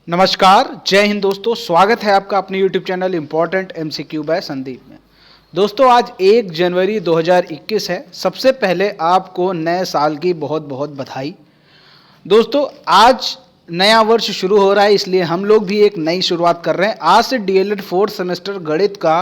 नमस्कार, जय हिंद दोस्तों। स्वागत है आपका अपने YouTube channel important MCQ by Sandeep में। दोस्तों आज 1 जनवरी 2021 है। सबसे पहले आपको नए साल की बहुत बहुत बधाई। दोस्तों आज नया वर्ष शुरू हो रहा है, इसलिए हम लोग भी एक नई शुरुआत कर रहे हैं। आज से DLED 4th सेमेस्टर गणित का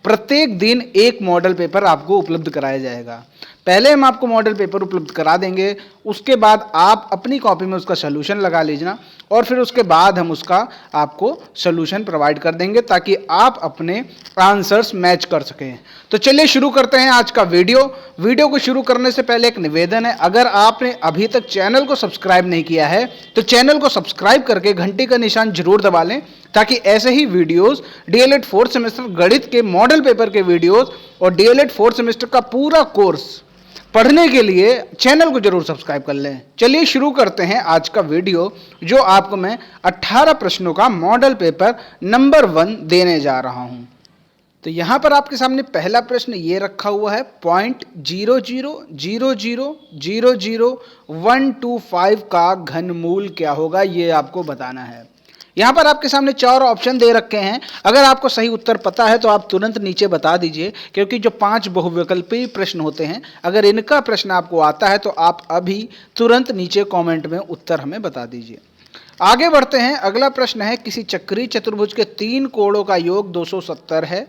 प्रत्येक दिन एक मॉडल पेपर आपको उपलब्ध कराया जाएगा। पहले हम आपको मॉडल पेपर उपलब्ध करा देंगे, उसके बाद आप अपनी कॉपी में उसका सलूशन लगा लीजिए और फिर उसके बाद हम उसका आपको सलूशन प्रोवाइड कर देंगे ताकि आप अपने आंसर्स मैच कर सकें। तो चलिए शुरू करते हैं आज का वीडियो को शुरू करने से पहले एक निवेदन है, अगर आपने अभी तक चैनल को सब्सक्राइब नहीं किया है तो चैनल को सब्सक्राइब करके घंटी का निशान जरूर दबा लें ताकि ऐसे ही वीडियोस DLED 4th सेमेस्टर गणित के मॉडल पेपर के वीडियोस और DLED 4th सेमेस्टर का पूरा कोर्स पढ़ने के लिए चैनल को जरूर सब्सक्राइब कर लें। चलिए शुरू करते हैं आज का वीडियो, जो आपको मैं 18 प्रश्नों का मॉडल पेपर नंबर 1 देने जा रहा हूं। तो यहां पर आपके सामने पहला प्रश्न ये रखा हुआ है, 0.00000125 का घनमूल क्या होगा, ये आपको बताना है। यहां पर आपके सामने 4 ऑप्शन दे रखे हैं। अगर आपको सही उत्तर पता है तो आप तुरंत नीचे बता दीजिए, क्योंकि जो 5 बहुविकल्पीय प्रश्न होते हैं, अगर इनका प्रश्न आपको आता है तो आप अभी तुरंत नीचे कमेंट में उत्तर हमें बता दीजिए। आगे बढ़ते हैं। अगला प्रश्न है, किसी चक्रीय चतुर्भुज के 3 कोणों का योग 270 है,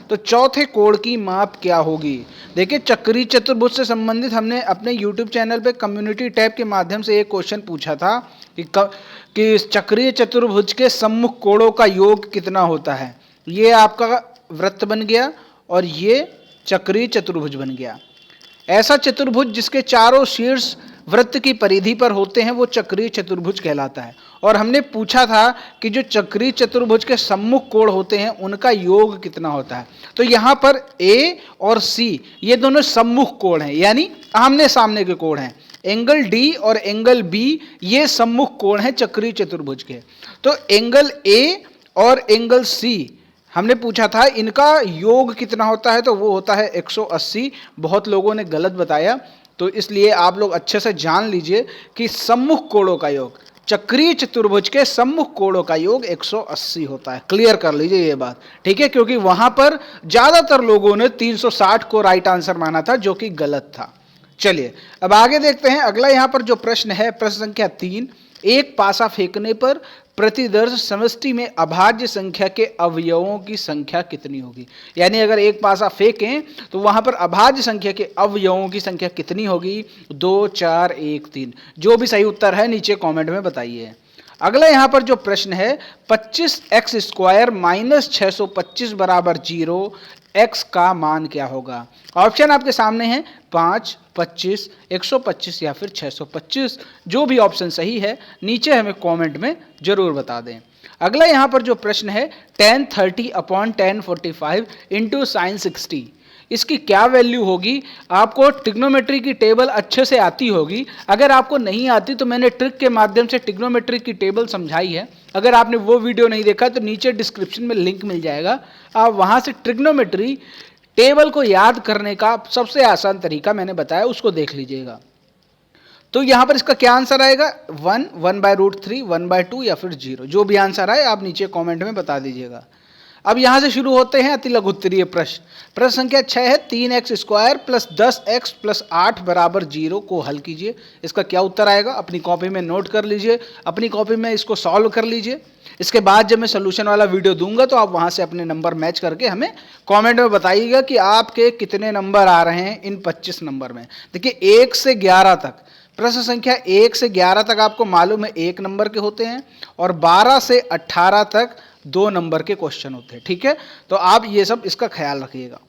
तो चौथे कोण की माप क्या होगी। देखिए, चक्रीय चतुर्भुज से संबंधित हमने अपने YouTube चैनल पे कम्युनिटी टैब के माध्यम से एक क्वेश्चन पूछा था कि चक्रीय चतुर्भुज के सम्मुख कोणों का योग कितना होता है। ये आपका वृत्त बन गया और ये चक्रीय चतुर्भुज बन गया। ऐसा चतुर्भुज जिसके चारों शीर्ष वृत्त की परिधि पर होते हैं वो चक्रीय चतुर्भुज कहलाता है। और हमने पूछा था कि जो चक्रीय चतुर्भुज के सम्मुख कोण होते हैं उनका योग कितना होता है। तो यहाँ पर A और C ये दोनों सम्मुख कोण हैं, यानी आमने सामने के कोण हैं। एंगल D और एंगल B ये सम्मुख कोण हैं चक्रीय चतुर्भुज के। तो एंगल A और एंगल C हमने पूछा था इनका योग कितना होता है, तो वो होता है 180। बहुत लोगों ने गलत बताया, तो इसलिए आप लोग अच्छे से जान लीजिए कि सम्मुख कोणों का योग, चक्रीय चतुर्भुज के सम्मुख कोणों का योग 180 होता है। क्लियर कर लीजिए ये बात, ठीक है, क्योंकि वहां पर ज्यादातर लोगों ने 360 को राइट आंसर माना था, जो कि गलत था। चलिए अब आगे देखते हैं। अगला यहां पर जो प्रश्न है, प्रश्न संख्या 3, एक पासा फेंकने पर प्रतिदर्श समष्टि में अभाज्य संख्या के अवयवों की संख्या कितनी होगी। यानी अगर एक पासा फेंकें तो वहां पर अभाज्य संख्या के अवयवों की संख्या कितनी होगी। 2, 4, 1, 3। जो भी सही उत्तर है नीचे कमेंट में बताइए। अगला यहां पर जो प्रश्न है, 25x² - 625 बराबर 0, x का मान क्या होगा। ऑप्शन आपके सामने है 5, 25, 125 या फिर 625। जो भी ऑप्शन सही है नीचे हमें कमेंट में जरूर बता दें। अगला यहां पर जो प्रश्न है, tan 30/tan 45 × sin 60, इसकी क्या वैल्यू होगी। आपको ट्रिग्नोमेट्री की टेबल अच्छे से आती होगी। अगर आपको नहीं आती तो मैंने ट्रिक के माध्यम से ट्रिग्नोमेट्री की टेबल समझाई है। अगर आपने वो वीडियो नहीं देखा तो नीचे डिस्क्रिप्शन में लिंक मिल जाएगा, आप वहां से ट्रिग्नोमेट्री टेबल को याद करने का सबसे आसान तरीका मैंने बताया, उसको देख लीजिएगा। तो यहां पर इसका क्या आंसर आएगा, 1, 1/√3, 1/2 या फिर 0। जो भी आंसर आए आप नीचे कमेंट में बता दीजिएगा। अब यहां से शुरू होते हैं अति लघु उत्तरीय प्रश्न। प्रश्न संख्या 6 है, 3x² + 10x + 8 बराबर 0 को हल कीजिए। इसका क्या उत्तर आएगा, अपनी कॉपी में नोट कर लीजिए, अपनी कॉपी में इसको सॉल्व कर लीजिए। इसके बाद जब मैं सोल्यूशन वाला वीडियो दूंगा तो आप वहां से अपने नंबर मैच करके हमें कमेंट में बताइएगा कि आपके कितने नंबर आ रहे हैं इन 25 नंबर में। देखिए 1 से 11 तक, प्रश्न संख्या 1 से 11 तक आपको मालूम है 1 नंबर के होते हैं और 12 से 18 तक 2 नंबर के क्वेश्चन होते हैं, ठीक है। तो आप ये सब इसका ख्याल रखिएगा।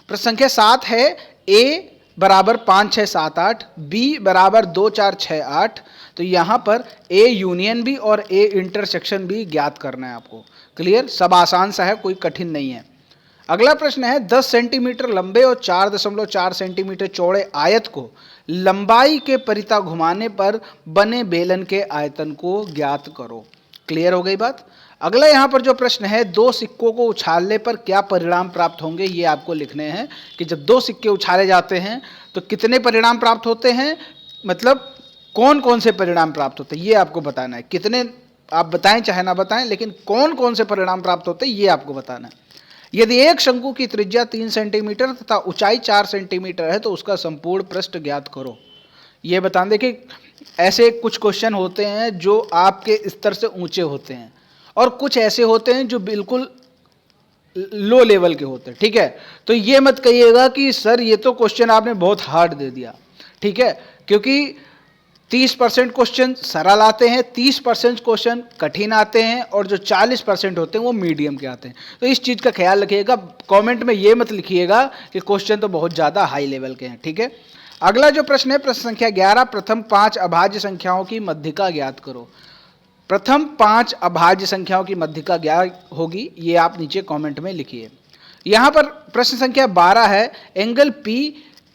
प्रश्न संख्या 7 है, A बराबर 5, 6, 7, 8, B बराबर 2, 4, 6, 8। तो यहां पर A यूनियन B और A इंटरसेक्शन B ज्ञात करना है आपको। क्लियर, सब आसान सा है, कोई कठिन नहीं है। अगला प्रश्न है, 10 सेंटीमीटर लंबे और 4.4 सेंटीमीटर चौड़े आयत को लंबाई के परिता घुमाने पर बने बेलन के आयतन को ज्ञात करो। क्लियर हो गई बात। अगला यहां पर जो प्रश्न है, 2 सिक्कों को उछालने पर क्या परिणाम प्राप्त होंगे, ये आपको लिखने हैं कि जब 2 सिक्के उछाले जाते हैं तो कितने परिणाम प्राप्त होते हैं, मतलब कौन कौन से परिणाम प्राप्त होते हैं ये आपको बताना है। कितने आप बताएं चाहे ना बताएं, लेकिन कौन कौन से परिणाम प्राप्त होते हैं ये आपको बताना है। यदि एक शंकु की त्रिज्या 3 सेंटीमीटर तथा ऊंचाई 4 सेंटीमीटर है तो उसका संपूर्ण पृष्ठ ज्ञात करो। ये बता दें कि ऐसे कुछ क्वेश्चन होते हैं जो आपके स्तर से ऊंचे होते हैं और कुछ ऐसे होते हैं जो बिल्कुल लो लेवल के होते हैं, ठीक है। तो ये मत कहिएगा कि सर ये तो क्वेश्चन आपने बहुत हार्ड दे दिया, ठीक है, क्योंकि 30% क्वेश्चन सरल आते हैं, 30% क्वेश्चन कठिन आते हैं और जो 40% होते हैं वो मीडियम के आते हैं। तो इस चीज़ का ख्याल रखिएगा, कमेंट में ये मत लिखिएगा कि क्वेश्चन तो बहुत ज़्यादा हाई लेवल के हैं, ठीक है। अगला जो प्रश्न है प्रश्न संख्या 11, प्रथम 5 अभाज्य संख्याओं की मध्यिका ज्ञात करो। प्रथम 5 अभाज्य संख्याओं की मध्यिका क्या होगी ये आप नीचे कमेंट में लिखिए। यहाँ पर प्रश्न संख्या 12 है, एंगल P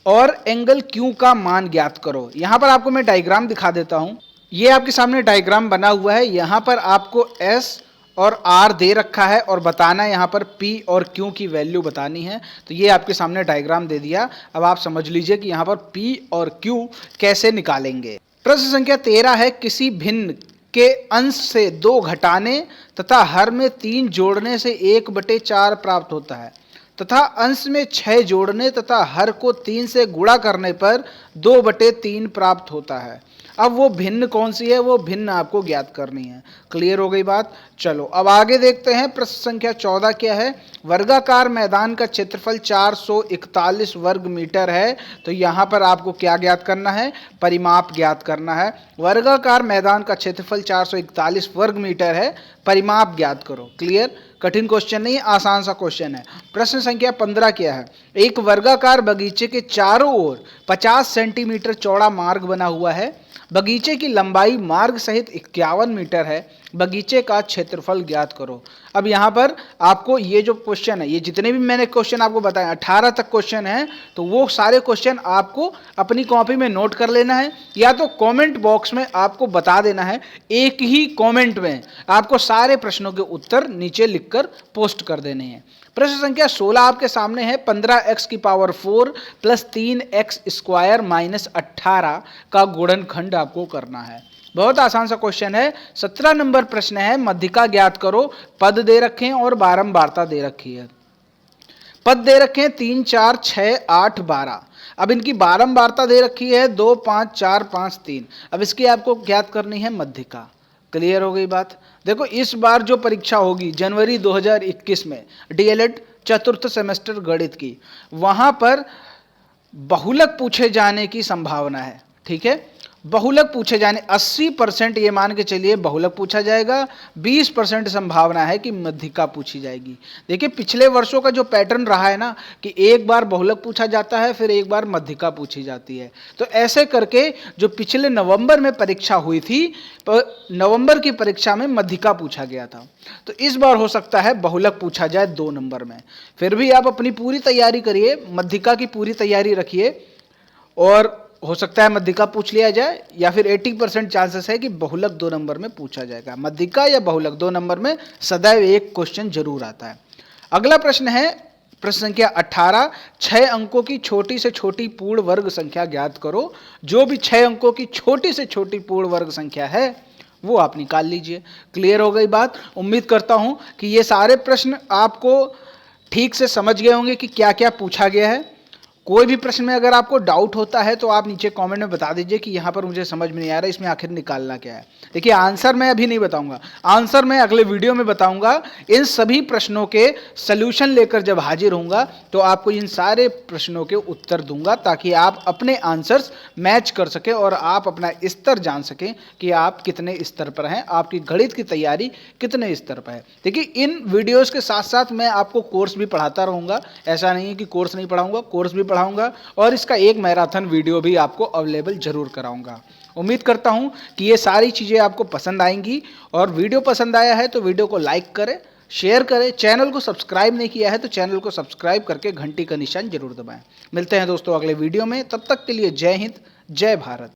और एंगल Q का मान ज्ञात करो। यहाँ पर आपको मैं डायग्राम दिखा देता हूँ। ये आपके सामने डायग्राम बना हुआ है। यहाँ पर आपको S और R दे रखा है और बताना है यहाँ पर P और Q की वैल्यू बतानी है। तो ये आपके सामने डायग्राम दे दिया। अब आप समझ लीजिए कि यहाँ पर P और Q कैसे निकालेंगे। प्रश्न संख्या 13 है, किसी भिन्न के अंश से 2 घटाने तथा हर में 3 जोड़ने से 1/4 प्राप्त होता है तथा अंश में 6 जोड़ने तथा हर को 3 से गुणा करने पर 2/3 प्राप्त होता है। अब वो भिन्न कौन सी है, वो भिन्न आपको ज्ञात करनी है। क्लियर हो गई बात। चलो अब आगे देखते हैं। प्रश्न संख्या 14 क्या है, वर्गाकार मैदान का क्षेत्रफल 441 वर्ग मीटर है। तो यहाँ पर आपको क्या ज्ञात करना है, परिमाप ज्ञात करना है। वर्गाकार मैदान का क्षेत्रफल 441 वर्ग मीटर है, परिमाप ज्ञात करो। क्लियर, कठिन क्वेश्चन नहीं, आसान सा क्वेश्चन है। प्रश्न संख्या 15 क्या है, एक वर्गाकार बगीचे के चारों ओर 50 सेंटीमीटर चौड़ा मार्ग बना हुआ है। बगीचे की लंबाई मार्ग सहित 51 मीटर है। बगीचे का क्षेत्रफल ज्ञात करो। अब यहाँ पर आपको ये जो क्वेश्चन है, ये जितने भी मैंने क्वेश्चन आपको बताए 18 तक क्वेश्चन है, तो वो सारे क्वेश्चन आपको अपनी कॉपी में नोट कर लेना है या तो कमेंट बॉक्स में आपको बता देना है। एक ही कमेंट में आपको सारे प्रश्नों के उत्तर नीचे लिखकर पोस्ट कर देने हैं। प्रश्न संख्या 16 आपके सामने है, 15x की power 4 plus 3x square minus 18 का गुणनखंड आपको करना है। बहुत आसान सा क्वेश्चन है। 17 नंबर प्रश्न है, मध्यिका ज्ञात करो। पद दे रखे हैं और बारंबारता दे रखी है। पद दे रखे हैं 3, 4, 6, 8, 12। अब इनकी बारंबारता दे रखी है 2, 5, 4, 5, 3। अब इसकी आपको ज्ञात करनी है मध्यिका। क्लियर हो गई बात। देखो इस बार जो परीक्षा होगी जनवरी 2021 में डीएलएड चतुर्थ सेमेस्टर गणित की, वहां पर बहुलक पूछे जाने की संभावना है, ठीक है। बहुलक पूछे जाने 80% ये मान के चलिए बहुलक पूछा जाएगा, 20% संभावना है कि मध्यिका पूछी जाएगी। देखिए पिछले वर्षों का जो पैटर्न रहा है ना कि एक बार बहुलक पूछा जाता है फिर एक बार मध्यिका पूछी जाती है। तो ऐसे करके जो पिछले नवंबर में परीक्षा हुई थी, नवंबर की परीक्षा में मध्यिका पूछा गया था। तो इस बार हो सकता है बहुलक पूछा जाए 2 नंबर में। फिर भी आप अपनी पूरी तैयारी करिए, मध्यिका की पूरी तैयारी रखिए और हो सकता है मध्यिका पूछ लिया जाए या फिर 80% चांसेस है कि बहुलक 2 नंबर में पूछा जाएगा। मध्यिका या बहुलक 2 नंबर में सदैव एक क्वेश्चन जरूर आता है। अगला प्रश्न है प्रश्न संख्या 18, 6 अंकों की छोटी से छोटी पूर्ण वर्ग संख्या ज्ञात करो। जो भी 6 अंकों की छोटी से छोटी पूर्ण वर्ग संख्या है वो आप निकाल लीजिए। क्लियर हो गई बात। उम्मीद करता हूं कि ये सारे प्रश्न आपको ठीक से समझ गए होंगे कि क्या क्या पूछा गया है। कोई भी प्रश्न में अगर आपको डाउट होता है तो आप नीचे कमेंट में बता दीजिए कि यहाँ पर मुझे समझ में नहीं आ रहा, इसमें आखिर निकालना क्या है। देखिए आंसर मैं अभी नहीं बताऊंगा, आंसर मैं अगले वीडियो में बताऊंगा। इन सभी प्रश्नों के सल्यूशन लेकर जब हाजिर होऊंगा तो आपको इन सारे प्रश्नों के उत्तर दूंगा ताकि आप अपने आंसर्स मैच कर सकें और आप अपना स्तर जान सकें कि आप कितने स्तर पर हैं, आपकी गणित की तैयारी कितने स्तर पर है। देखिए इन वीडियोज़ के साथ साथ मैं आपको कोर्स भी पढ़ाता रहूँगा। ऐसा नहीं है कि कोर्स नहीं पढ़ाऊँगा, कोर्स भी पढ़ाऊंगा और इसका एक मैराथन वीडियो भी आपको अवेलेबल जरूर कराऊंगा। उम्मीद करता हूं कि ये सारी चीज़ें आपको पसंद आएंगी और वीडियो पसंद आया है तो वीडियो को लाइक करें, शेयर करें। चैनल को सब्सक्राइब नहीं किया है तो चैनल को सब्सक्राइब करके घंटी का निशान जरूर दबाएं। मिलते हैं दोस्तों अगले वीडियो में, तब तक के लिए जय हिंद, जय भारत।